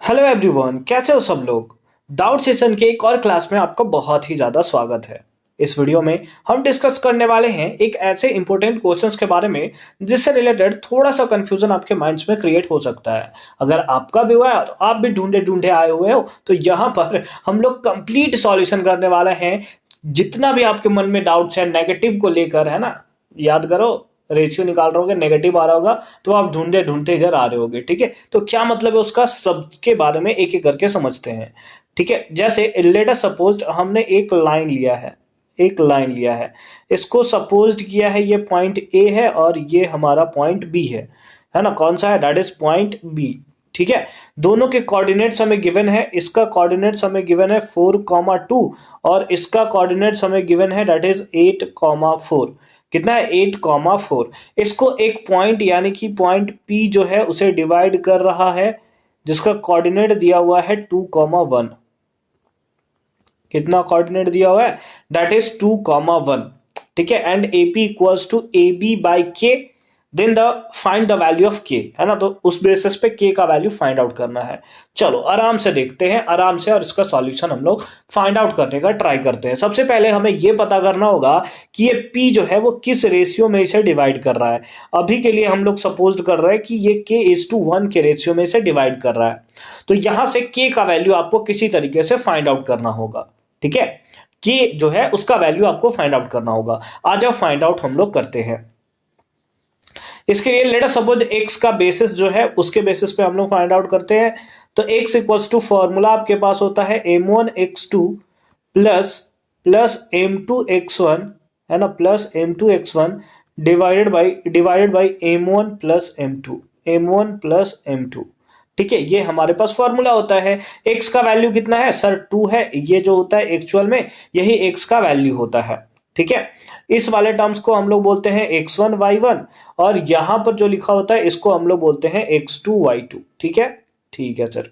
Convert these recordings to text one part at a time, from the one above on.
Hello everyone, कैसे हो सब लोग। डाउट सेशन के एक और क्लास में आपका बहुत ही ज़्यादा स्वागत है। इस वीडियो में हम डिस्कस करने वाले हैं एक ऐसे इंपॉर्टेंट क्वेश्चंस के बारे में जिससे रिलेटेड थोड़ा सा कंफ्यूजन आपके माइंड्स में क्रिएट हो सकता है। अगर आपका भी हुआ है तो आप भी ढूंढे ढूंढे आए हुए हो, तो यहाँ पर हम लोग कंप्लीट सॉल्यूशन करने वाले हैं। जितना भी आपके मन में डाउट्स है नेगेटिव को लेकर, है ना, याद करो, रेशियो निकाल रहे होगे, नेगेटिव आ रहा होगा तो आप ढूंढते ढूंढते इधर आ रहे होगे। ठीक है, तो क्या मतलब है उसका, सबके बारे में एक एक करके समझते हैं। ठीक है, जैसे लेट अस सपोज हमने एक लाइन लिया है, इसको सपोज किया है ये पॉइंट ए है और ये हमारा पॉइंट बी है ना। कौन सा है? That is point B. ठीक है, दोनों के कोऑर्डिनेट्स हमें गिवन है। इसका कोऑर्डिनेट्स हमें गिवन है 4,2 और इसका कोऑर्डिनेट्स हमें गिवन है दैट इज 8,4। कितना है? 8,4। इसको एक पॉइंट यानी कि पॉइंट पी जो है उसे डिवाइड कर रहा है, जिसका कोऑर्डिनेट दिया हुआ है 2,1। कितना कोऑर्डिनेट दिया हुआ है? That is 2,1। ठीक है, and AP equals to A B by K, then the find the value of K, है ना। तो उस बेसिस पे के का वैल्यू फाइंड आउट करना है। चलो आराम से देखते हैं, आराम से, और इसका सॉल्यूशन हम लोग फाइंड आउट करने का ट्राई करते हैं। सबसे पहले हमें यह पता करना होगा कि ये p जो है वो किस रेशियो में इसे डिवाइड कर रहा है। अभी के लिए हम लोग सपोज कर रहे हैं कि ये k:1 के रेशियो में इसे डिवाइड कर रहा है, तो यहां से k का वैल्यू आपको किसी तरीके से फाइंड आउट करना होगा। ठीक है, k जो है उसका वैल्यू आपको फाइंड आउट करना होगा। आ जाओ फाइंड आउट हम लोग करते हैं। इसके लिए लेट अस सपोज x का बेसिस जो है उसके बेसिस पे हम लोग फाइंड आउट करते हैं। तो x इक्वल्स टू फॉर्मूला आपके पास होता है m1x2 प्लस प्लस m2x1, है ना, plus m2x1 divided by m1 plus m2। ठीक है, ये हमारे पास फॉर्मूला होता है। x का वैल्यू कितना है सर? 2 है। ये जो होता है एक्चुअल में यही x का वैल्यू होता है। ठीक है, इस वाले टर्म्स को हम लोग बोलते हैं x1 y1, और यहां पर जो लिखा होता है इसको हम लोग बोलते हैं x2 y2। ठीक है, ठीक है sir.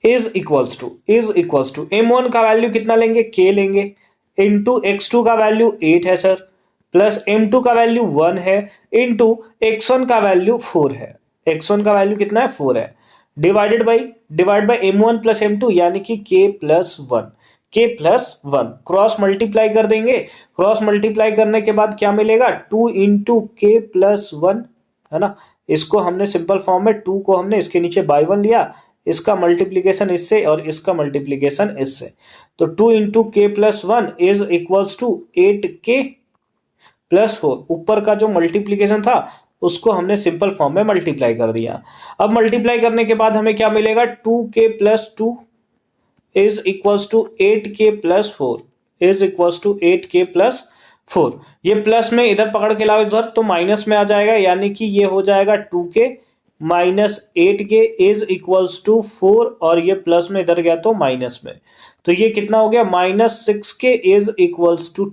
Is equals to m1 का वैल्यू कितना लेंगे? k लेंगे, इंटू x2 का वैल्यू 8 है सर, प्लस m2 का वैल्यू 1 है, इंटू x1 का वैल्यू 4 है। x1 का वैल्यू कितना है? 4 है। Divide by m1 plus m2 यानी कि k+1 क्रॉस मल्टीप्लाई कर देंगे। क्रॉस मल्टीप्लाई करने के बाद क्या मिलेगा? 2 इंटू k+1, है ना। इसको हमने सिंपल फॉर्म में 2 को हमने इसके नीचे बाई 1 लिया, इसका मल्टीप्लीकेशन इससे और इसका मल्टीप्लीकेशन इससे, तो 2 into k+1 is equals to 8k+4। ऊपर का जो मल्टीप्लीकेशन था उसको हमने सिंपल फॉर्म में मल्टीप्लाई कर दिया। अब मल्टीप्लाई करने के बाद हमें क्या मिलेगा? 2k+2 is equals to 8k+4 ये प्लस में इधर पकड़ के लाओ इधर, तो माइनस में आ जाएगा, यानी कि ये हो जाएगा 2k minus 8k is equals to 4, और ये प्लस में इधर गया तो माइनस में, तो ये कितना हो गया? -6k is equals to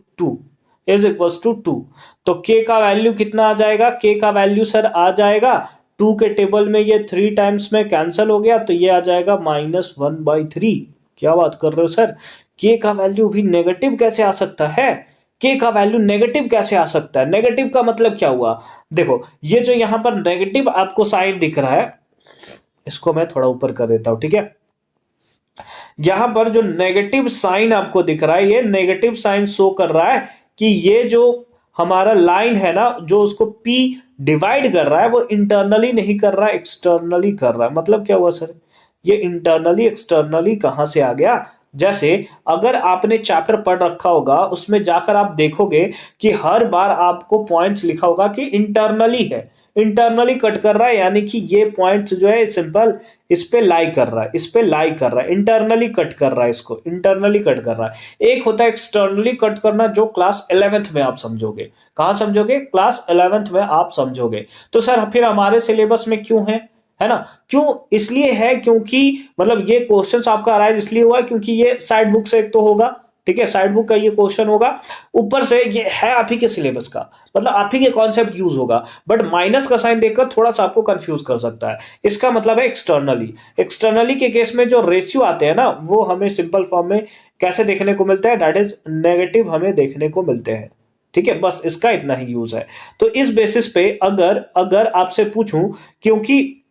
2। तो k का वैल्यू कितना आ जाएगा? k का वैल्यू सर आ जाएगा 2 के टेबल में ये 3 टाइम्स में कैंसिल हो गया, तो ये आ जाएगा -1/3। क्या बात कर रहे हो सर, k का वैल्यू भी नेगेटिव कैसे आ सकता है? k का वैल्यू नेगेटिव कैसे आ सकता है? नेगेटिव का मतलब क्या हुआ? देखो, ये जो यहां पर नेगेटिव आपको साइन दिख रहा है, इसको मैं थोड़ा ऊपर कर देता हूं। ठीक है, यहां पर जो नेगेटिव साइन आपको दिख रहा है, ये नेगेटिव साइन शो कर रहा है कि ये जो हमारा लाइन है ना, जो उसको p डिवाइड कर रहा है, वो इंटरनली नहीं कर रहा है, एक्सटर्नली कर रहा है। मतलब क्या हुआ सर? ये इंटरनली एक्सटर्नली कहां से आ गया? जैसे अगर आपने चैप्टर पढ़ रखा होगा, उसमें जाकर आप देखोगे कि हर बार आपको पॉइंट्स लिखा होगा कि इंटरनली है, इंटरनली कट कर रहा है, यानी कि ये पॉइंट्स जो है सिंपल इस पे लाई कर रहा है, इस पे लाई कर रहा है, इंटरनली कट कर रहा है, इसको इंटरनली कट कर रहा है। एक होता है एक्सटर्नली कट करना, जो क्लास 11th में आप समझोगे। कहां समझोगे? क्लास 11th में आप समझोगे। तो सर फिर हमारे सिलेबस में क्यों है ना? क्यों? इसलिए है क्योंकि मतलब ये क्वेश्चंस आपका अराइज इसलिए हुआ क्योंकि ये साइड बुक से एक तो होगा। ठीक है, साइड बुक का ये क्वेश्चन होगा, ऊपर से ये है आप ही के सिलेबस का, मतलब आप ही के कॉन्सेप्ट यूज होगा, बट माइनस का साइन देखकर थोड़ा सा आपको कंफ्यूज कर सकता है। इसका मतलब है एक्सटर्नली के केस में जो रेशियो आते हैं ना, वो हमें सिंपल फॉर्म में कैसे देखने को मिलता है? दैट इज नेगेटिव हमें देखने को मिलते हैं। ठीक है, बस इसका इतना ही यूज है। तो इस बेसिस पे अगर अगर आपसे पूछूं, क्योंकि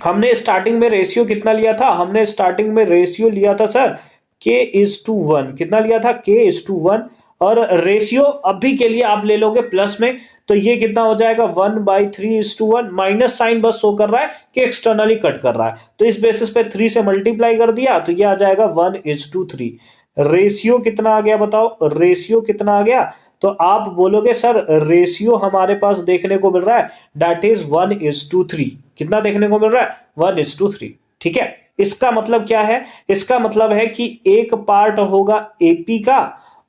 हमने स्टार्टिंग में रेशियो कितना लिया था, हमने स्टार्टिंग में रेशियो लिया था सर k:1, कितना लिया था k:1, और रेशियो अभी के लिए आप ले लोगे प्लस में, तो ये कितना हो जाएगा 1/3:1, माइनस साइन बस शो कर रहा है कि एक्सटर्नली कट कर रहा है, तो इस बेसिस पे 3 से मल्टीप्लाई कर दिया तो ये आ जाएगा 1:3। रेशियो कितना आ गया बताओ, रेशियो कितना आ गया, तो आप बोलोगे सर रेशियो हमारे पास देखने को मिल रहा है दैट इज 1:3, कितना देखने को मिल रहा है 1:3, ठीक है। इसका मतलब क्या है, इसका मतलब है कि एक पार्ट होगा एपी का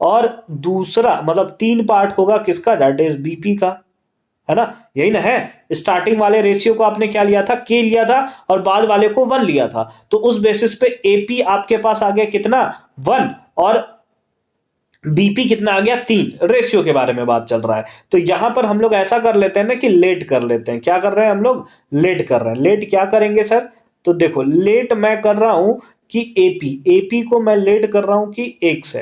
और दूसरा मतलब 3 पार्ट होगा किसका, दैट इज बीपी का, है ना, यही ना है। स्टार्टिंग वाले रेशियो को आपने क्या लिया था, के लिया था, और बाद वाले को 1 लिया था, तो उस बेसिस पे एपी आपके पास आ गया कितना 1, और बीपी कितना आ गया 3, रेशियो के बारे में बात चल रहा है। तो यहां पर हम लोग ऐसा कर लेते हैं ना कि लेट कर लेते हैं, क्या कर रहे हैं हम लोग, लेट कर रहे हैं। लेट क्या करेंगे सर, तो देखो लेट मैं कर रहा हूं कि एपी को मैं लेट कर रहा हूं कि x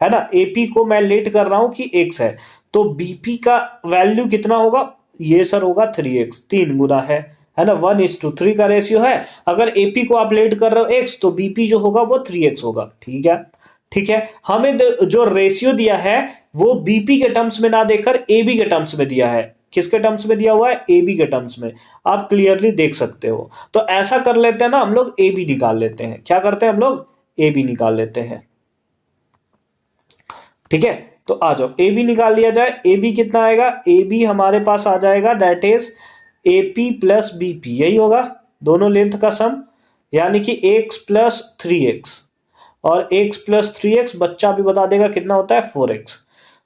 है ना, एपी को मैं लेट कर रहा हूं कि x है, तो बीपी का वैल्यू कितना होगा, ये सर होगा 3x, 3 गुना है ना, 1:3 का रेशियो है। अगर एपी को आप लेट कर रहे हो x, तो बीपी जो होगा वो 3x होगा, ठीक है, ठीक है। हमें जो रेशियो दिया है वो बीपी के टर्म्स में ना देकर एबी के टर्म्स में दिया है, किसके टर्म्स में दिया हुआ है, एबी के टर्म्स में, आप क्लियरली देख सकते हो। तो ऐसा कर लेते हैं ना हम लोग, एबी निकाल लेते हैं, क्या करते हैं हम लोग, एबी निकाल लेते हैं, ठीक है। तो आ जाओ एबी निकाल लिया जाए, एबी कितना आएगा, एबी हमारे पास आ जाएगा that is AP plus BP, यही होगा दोनों लेंथ का सम, यानी कि x+3x, और x+3x बच्चा भी बता देगा कितना होता है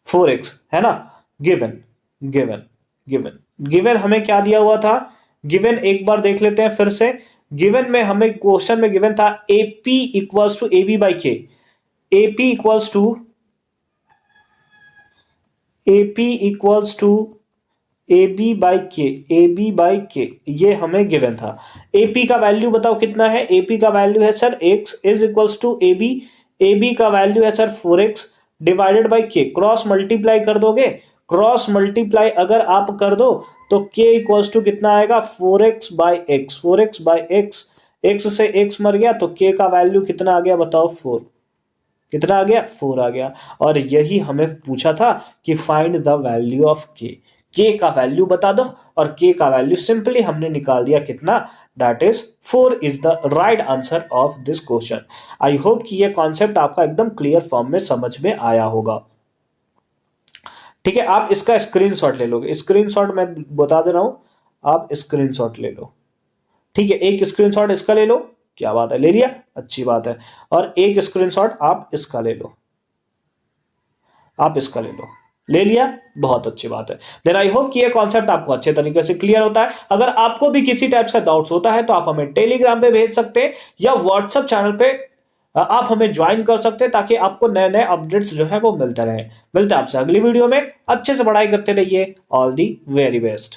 4x है ना। गिवन गिवन गिवन गिवन हमें क्या दिया हुआ था, गिवन एक बार देख लेते हैं फिर से। गिवन में हमें क्वेश्चन में गिवन था AP equals to AB by K, AP equals to AB by K, AB by K, ये हमें गिवन था। AP का वैल्यू बताओ कितना है, AP का वैल्यू है sir x is equals to AB, AB का वैल्यू है sir 4x divided by K, cross multiply कर दोगे, क्रॉस मल्टीप्लाई अगर आप कर दो तो k इक्वल्स टू कितना आएगा 4x by x, 4x by x, x से x मर गया तो k का वैल्यू कितना आ गया बताओ 4, कितना आ गया 4 आ गया। और यही हमें पूछा था कि फाइंड द वैल्यू ऑफ के का वैल्यू बता दो, और के का वैल्यू सिंपली हमने निकाल दिया कितना, that is 4 is the right answer of this question. I hope कि ये कॉन्सेप्ट आपका एकदम क्लियर फॉर्म में समझ में आया होगा, ठीक है। आप इसका स्क्रीनशॉट ले लोगे, स्क्रीनशॉट मैं बता दे रहा हूं, आप स्क्रीनशॉट ले लो, ठीक है, एक स्क्रीनशॉट इसका ले लो, क्या बात है, ले लिया, अच्छी बात है, और एक स्क्रीनशॉट आप इसका ले लो, आप इसका ले लिया, बहुत अच्छी बात है। देन आई होप कि ये कॉन्सेप्ट आपको अच्छे तरीके से क्लियर होता है। अगर आपको भी किसी टाइप का डाउट्स होता है तो आप हमें टेलीग्राम पे भेज सकते हैं या व्हाट्सएप चैनल पे आप हमें ज्वाइन कर सकते हैं, ताकि आपको नए नए अपडेट्स जो है वो मिलते रहे। मिलते हैं आपसे अगली वीडियो में, अच्छे से पढ़ाई करते रहिए, ऑल दी वेरी बेस्ट।